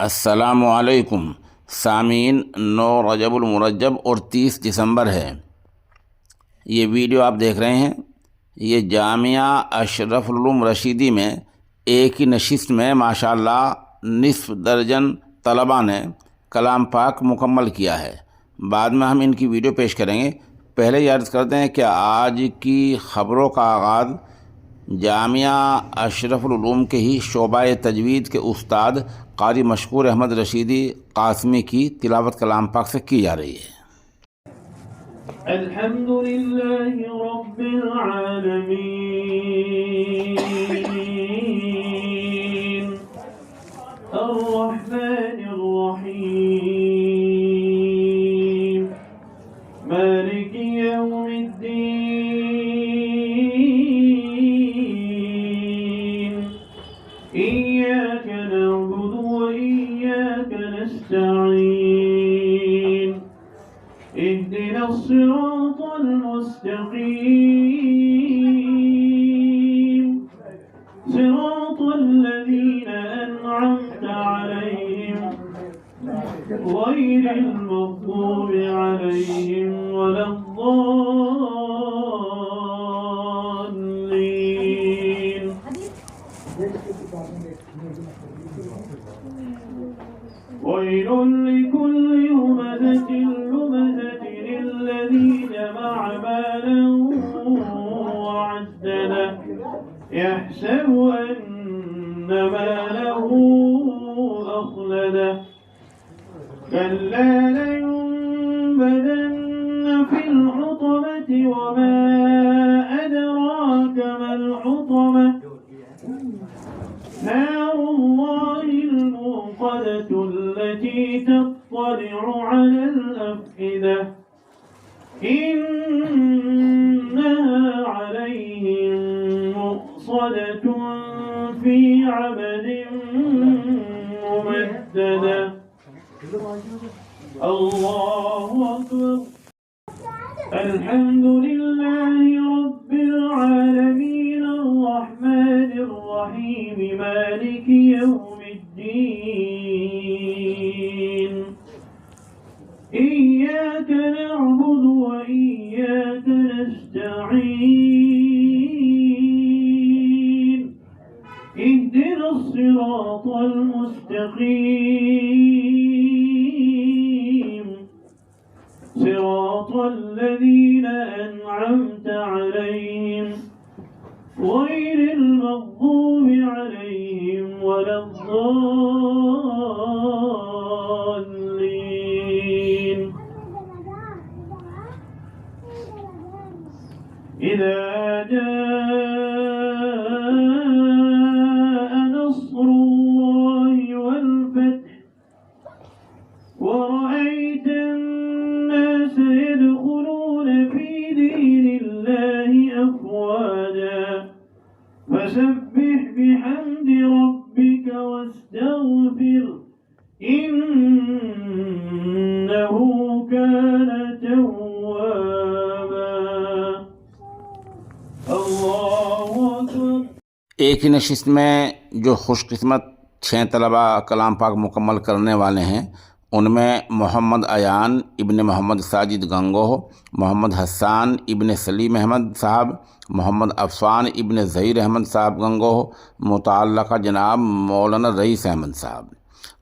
अस्सलामुअलैकुम सामीन। 9 रजबुल मुरज्जब और 30 दिसंबर है। ये वीडियो आप देख रहे हैं, ये जामिया अशरफुल उलूम रशीदी में एक ही नशिस्त में माशाअल्लाह निस्फ दर्जन तलबा ने कलाम पाक मुकम्मल किया है। बाद में हम इनकी वीडियो पेश करेंगे। पहले ये अर्ज़ करते हैं कि आज की ख़बरों का आगाज़ जामिया अशरफुल उलूम के ही शोबाए तजवीद के उस्ताद कारी मशकूर अहमद रशीदी कासमी की तिलावत कलाम पाक से की जा रही है। अल्हम्दुलिल्लाहि रब्बिल आलमीन अर्रहमानिर रहीम मालिकि यौमिद्दीन इय्याका नअबुदु व इय्याका नस्तईन اهدنا الصراط المستقيم صراط الذين أنعمت عليهم غير المغضوب عليهم ولا الضالين ويل لكل همزة لمزة الذي جمع مالا وعدده يحسب أن ماله أخلده كلا لينبذن في الحطمة وما أدراك ما الحطمة نار الله الموقدة التي تطلع على الأفئدة إنها عليهم مؤصدة في عمد ممددة الله أكبر الحمد لله رب العالمين الرحمن الرحيم مالك يوم الدين إياك نعبد وإياك نستعين اهدنا الصراط المستقيم صراط الذين أنعمت عليهم غير المغضوب عليهم ولا الضالين إذا جاء نصر الله والفتح ورأيت الناس يدخلون في دين الله أفواجا فسبح بحمد ربك واستغفر إنه كان توابا الله أكبر। एक ही नशिस्त में जो खुशकिस्मत 6 तलबा कलाम पाक मुकम्मल करने वाले हैं उनमें मोहम्मद अयान इब्ने मोहम्मद साजिद गंगोह, मोहम्मद हसान इब्ने सलीम अहमद साहब, मोहम्मद अफसान इब्ने ज़हीर अहमद साहब गंगोह, मुतअल्लिक़ा जनाब मौलाना रईस अहमद साहब,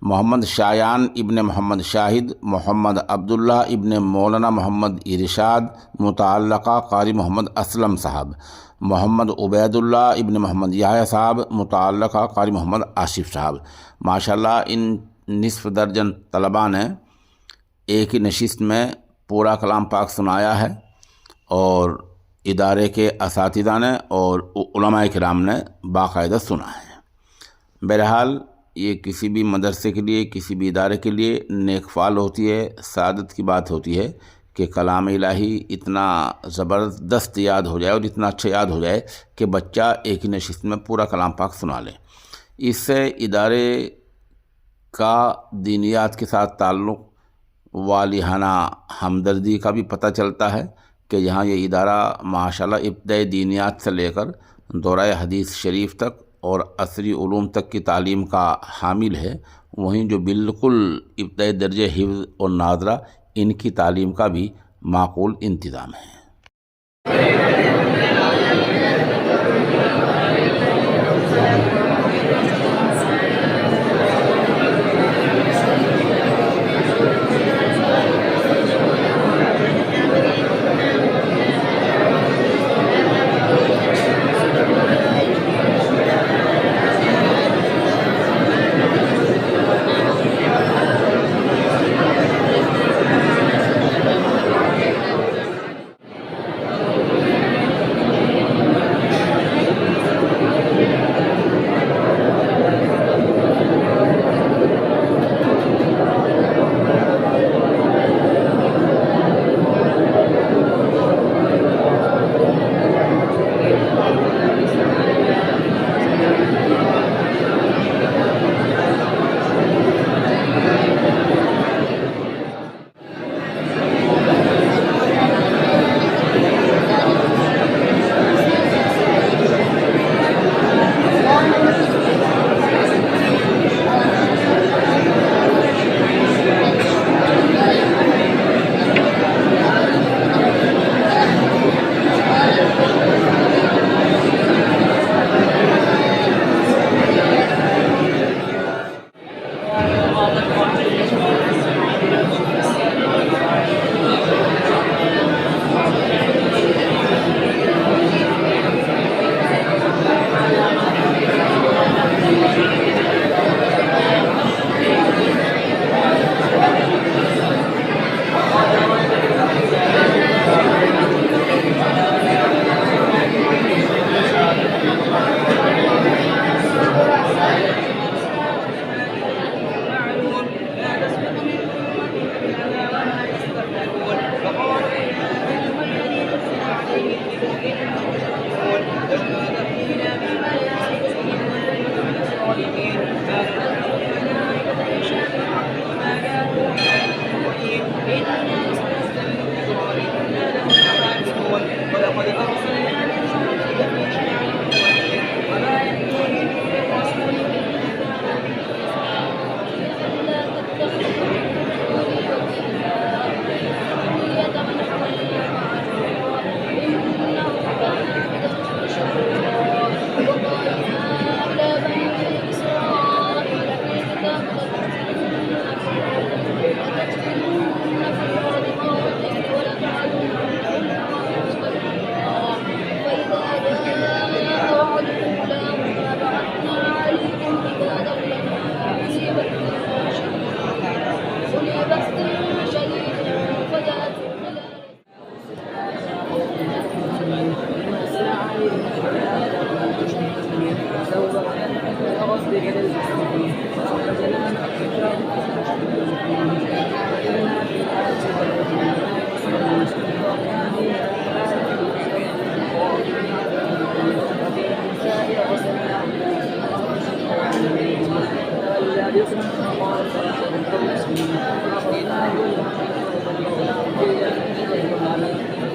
मोहम्मद शायान इब्ने मोहम्मद शाहिद, मोहम्मद अब्दुल्ला इब्ने मौलाना मोहम्मद इरशाद, मुतअल्लिक़ा कारी मोहम्मद असलम साहब, मोहम्मद उबैदुल्ला इब्ने मोहम्मद याह्या साहब, मुतअल्लिक़ा कारी मोहम्मद आसिफ साहब। माशाअल्लाह इन निस्फ दर्जन तलबा ने एक ही नशिस्त में पूरा कलाम पाक सुनाया है और इदारे के असातिज़ा ने और उलमाए किराम ने बाकायदा सुना है। बहरहाल ये किसी भी मदरसे के लिए, किसी भी इदारे के लिए नेक फ़ाल होती है, सादत की बात होती है कि कलाम इलाही इतना ज़बरदस्त याद हो जाए और इतना अच्छा याद हो जाए कि बच्चा एक ही नशिस्त में पूरा कलाम पाक सुना ले। इससे इदारे का दीनियात के साथ ताल्लुक़, वालिहाना हमदर्दी का भी पता चलता है कि यहाँ ये इदारा माशाल्लाह इब्तिदाई दीनियात से लेकर दौराए हदीस शरीफ तक और असरी उलूम तक की तालीम का हामिल है। वहीं जो बिल्कुल इब्तिदाई दर्जे हिफ्ज़ और नाज़रा, इनकी तालीम का भी माकूल इंतज़ाम है।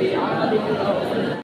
في عاد